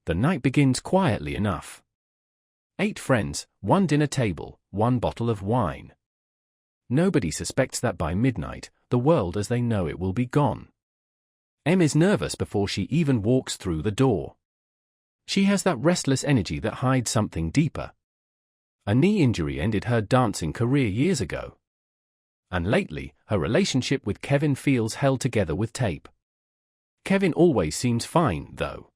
The night begins quietly enough. 8 friends, 1 dinner table, 1 bottle of wine. Nobody suspects that by midnight, the world as they know it will be gone. Em is nervous before she even walks through the door. She has that restless energy that hides something deeper. A knee injury ended her dancing career years ago. And lately, her relationship with Kevin feels held together with tape. Kevin always seems fine, though.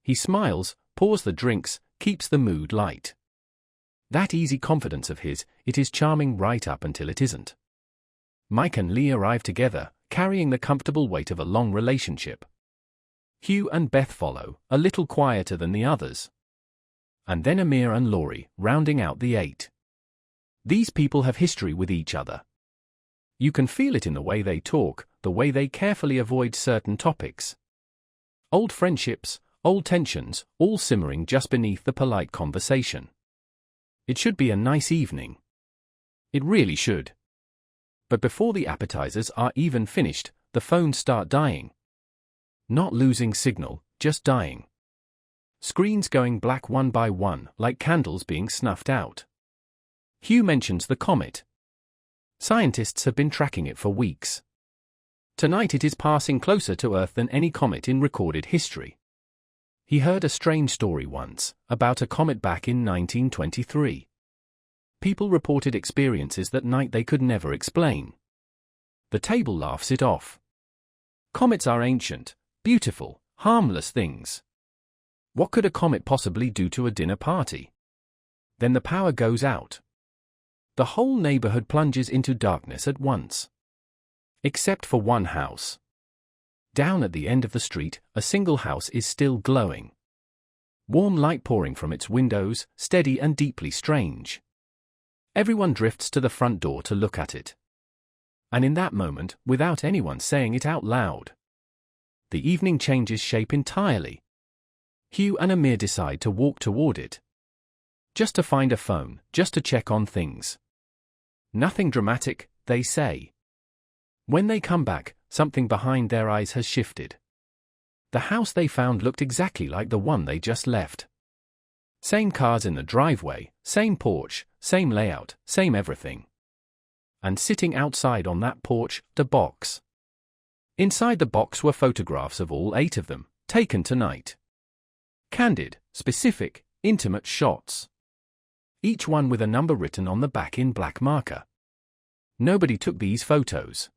He smiles, pours the drinks, keeps the mood light. That easy confidence of his, it is charming right up until it isn't. Mike and Lee arrive together, carrying the comfortable weight of a long relationship. Hugh and Beth follow, a little quieter than the others. And then Amir and Laurie, rounding out the 8. These people have history with each other. You can feel it in the way they talk, the way they carefully avoid certain topics. Old friendships, old tensions, all simmering just beneath the polite conversation. It should be a nice evening. It really should. But before the appetizers are even finished, the phones start dying. Not losing signal, just dying. Screens going black one by one, like candles being snuffed out. Hugh mentions the comet. Scientists have been tracking it for weeks. Tonight it is passing closer to Earth than any comet in recorded history. He heard a strange story once, about a comet back in 1923. People reported experiences that night they could never explain. The table laughs it off. Comets are ancient, beautiful, harmless things. What could a comet possibly do to a dinner party? Then the power goes out. The whole neighborhood plunges into darkness at once. Except for one house. Down at the end of the street, a single house is still glowing. Warm light pouring from its windows, steady and deeply strange. Everyone drifts to the front door to look at it. And in that moment, without anyone saying it out loud, the evening changes shape entirely. Hugh and Amir decide to walk toward it. Just to find a phone, just to check on things. Nothing dramatic, they say. When they come back, something behind their eyes has shifted. The house they found looked exactly like the one they just left. Same cars in the driveway, same porch, same layout, same everything. And sitting outside on that porch, the box. Inside the box were photographs of all 8 of them, taken tonight. Candid, specific, intimate shots. Each one with a number written on the back in black marker. Nobody took these photos.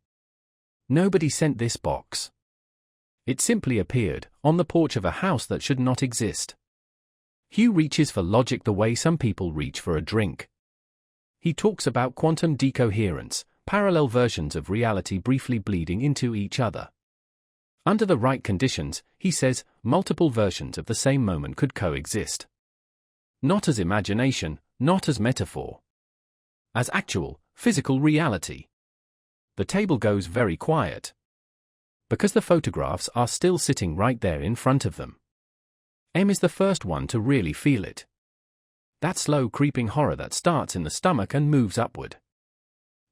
Nobody sent this box. It simply appeared, on the porch of a house that should not exist. Hugh reaches for logic the way some people reach for a drink. He talks about quantum decoherence, parallel versions of reality briefly bleeding into each other. Under the right conditions, he says, multiple versions of the same moment could coexist. Not as imagination, not as metaphor. As actual, physical reality. The table goes very quiet. Because the photographs are still sitting right there in front of them. Em is the first one to really feel it. That slow creeping horror that starts in the stomach and moves upward.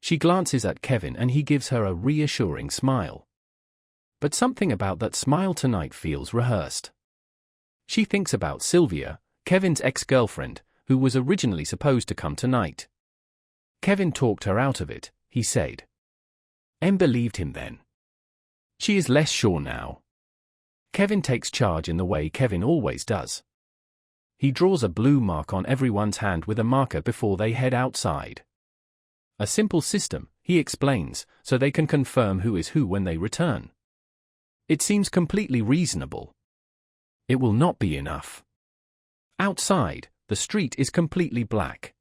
She glances at Kevin and he gives her a reassuring smile. But something about that smile tonight feels rehearsed. She thinks about Sylvia, Kevin's ex-girlfriend, who was originally supposed to come tonight. Kevin talked her out of it, he said. Em believed him then. She is less sure now. Kevin takes charge in the way Kevin always does. He draws a blue mark on everyone's hand with a marker before they head outside. A simple system, he explains, so they can confirm who is who when they return. It seems completely reasonable. It will not be enough. Outside, the street is completely black.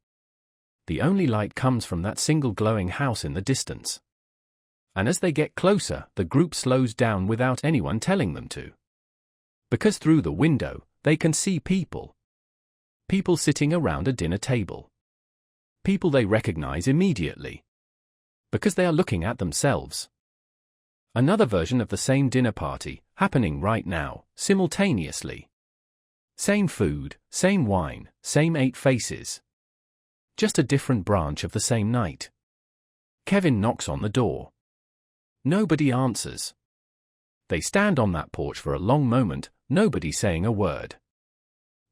The only light comes from that single glowing house in the distance. And as they get closer, the group slows down without anyone telling them to. Because through the window, they can see people. People sitting around a dinner table. People they recognize immediately. Because they are looking at themselves. Another version of the same dinner party, happening right now, simultaneously. Same food, same wine, same 8 faces. Just a different branch of the same night. Kevin knocks on the door. Nobody answers. They stand on that porch for a long moment, nobody saying a word.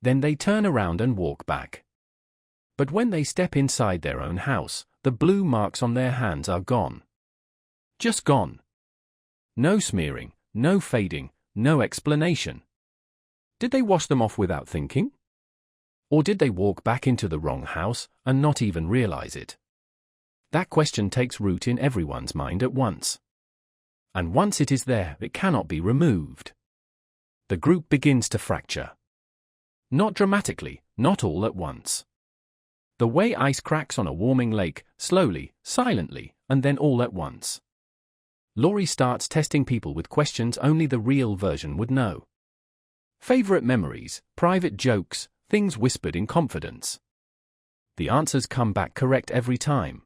Then they turn around and walk back. But when they step inside their own house, the blue marks on their hands are gone. Just gone. No smearing, no fading, no explanation. Did they wash them off without thinking? Or did they walk back into the wrong house and not even realize it? That question takes root in everyone's mind at once. And once it is there, it cannot be removed. The group begins to fracture. Not dramatically, not all at once. The way ice cracks on a warming lake, slowly, silently, and then all at once. Laurie starts testing people with questions only the real version would know. Favorite memories, private jokes, things whispered in confidence. The answers come back correct every time.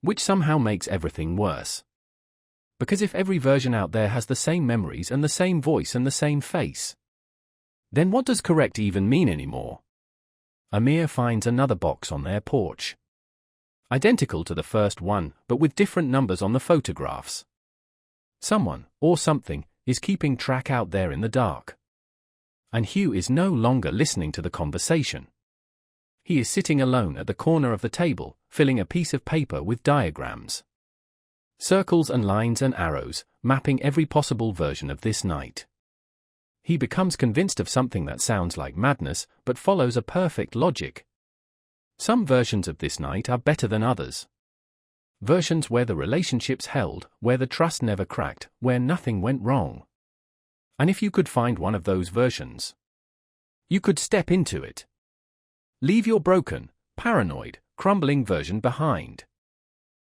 Which somehow makes everything worse. Because if every version out there has the same memories and the same voice and the same face, then what does correct even mean anymore? Amir finds another box on their porch. Identical to the first one, but with different numbers on the photographs. Someone, or something, is keeping track out there in the dark. And Hugh is no longer listening to the conversation. He is sitting alone at the corner of the table, filling a piece of paper with diagrams. Circles and lines and arrows, mapping every possible version of this night. He becomes convinced of something that sounds like madness, but follows a perfect logic. Some versions of this night are better than others. Versions where the relationships held, where the trust never cracked, where nothing went wrong. And if you could find one of those versions, you could step into it. Leave your broken, paranoid, crumbling version behind.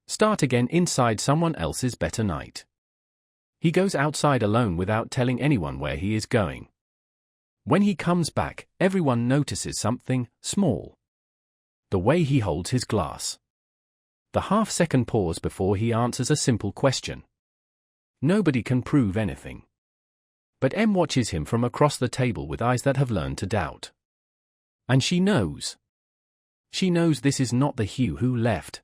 Start again inside someone else's better night. He goes outside alone without telling anyone where he is going. When he comes back, everyone notices something small. The way he holds his glass. The half-second pause before he answers a simple question. Nobody can prove anything. But Em watches him from across the table with eyes that have learned to doubt. And she knows. She knows this is not the Hugh who left.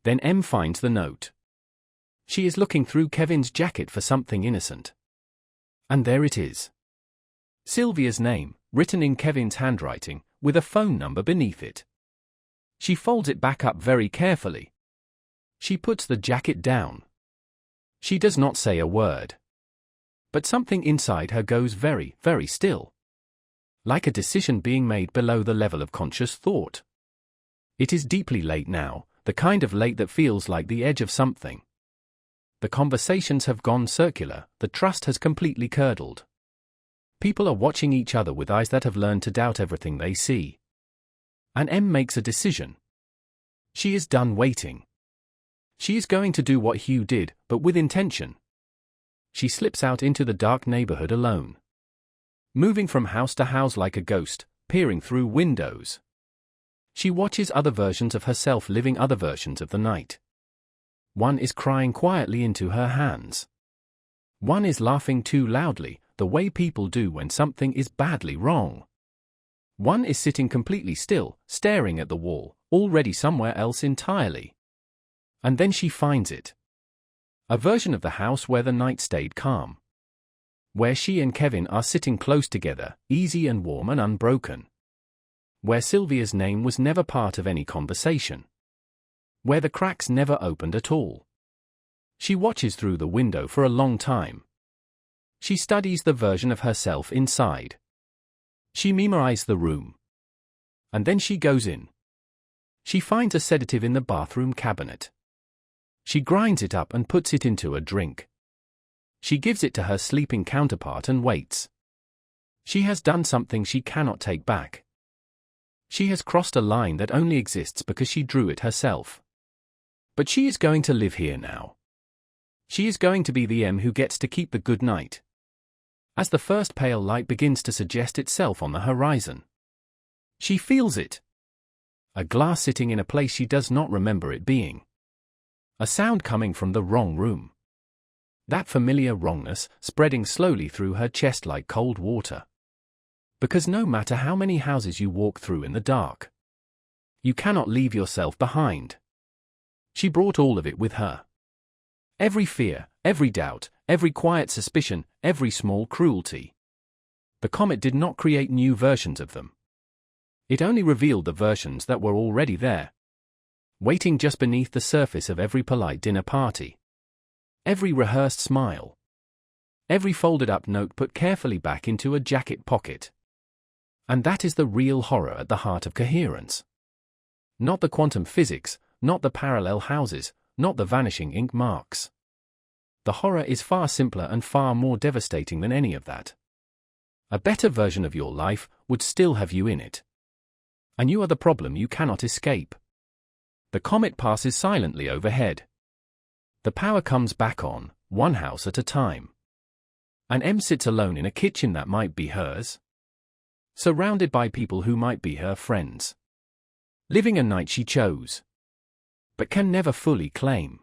Then Em finds the note. She is looking through Kevin's jacket for something innocent. And there it is. Sylvia's name, written in Kevin's handwriting, with a phone number beneath it. She folds it back up very carefully. She puts the jacket down. She does not say a word. But something inside her goes very, very still. Like a decision being made below the level of conscious thought. It is deeply late now, the kind of late that feels like the edge of something. The conversations have gone circular, the trust has completely curdled. People are watching each other with eyes that have learned to doubt everything they see. And Em makes a decision. She is done waiting. She is going to do what Hugh did, but with intention. She slips out into the dark neighborhood alone. Moving from house to house like a ghost, peering through windows. She watches other versions of herself living other versions of the night. One is crying quietly into her hands. One is laughing too loudly, the way people do when something is badly wrong. One is sitting completely still, staring at the wall, already somewhere else entirely. And then she finds it. A version of the house where the night stayed calm. Where she and Kevin are sitting close together, easy and warm and unbroken. Where Sylvia's name was never part of any conversation. Where the cracks never opened at all. She watches through the window for a long time. She studies the version of herself inside. She memorizes the room. And then she goes in. She finds a sedative in the bathroom cabinet. She grinds it up and puts it into a drink. She gives it to her sleeping counterpart and waits. She has done something she cannot take back. She has crossed a line that only exists because she drew it herself. But she is going to live here now. She is going to be the Em who gets to keep the good night. As the first pale light begins to suggest itself on the horizon. She feels it. A glass sitting in a place she does not remember it being. A sound coming from the wrong room. That familiar wrongness spreading slowly through her chest like cold water. Because no matter how many houses you walk through in the dark, you cannot leave yourself behind. She brought all of it with her. Every fear, every doubt, every quiet suspicion, every small cruelty. The comet did not create new versions of them. It only revealed the versions that were already there, waiting just beneath the surface of every polite dinner party, every rehearsed smile, every folded-up note put carefully back into a jacket pocket. And that is the real horror at the heart of coherence. Not the quantum physics, not the parallel houses, not the vanishing ink marks. The horror is far simpler and far more devastating than any of that. A better version of your life would still have you in it. And you are the problem you cannot escape. The comet passes silently overhead. The power comes back on, one house at a time. And M sits alone in a kitchen that might be hers, surrounded by people who might be her friends, living a night she chose, but can never fully claim.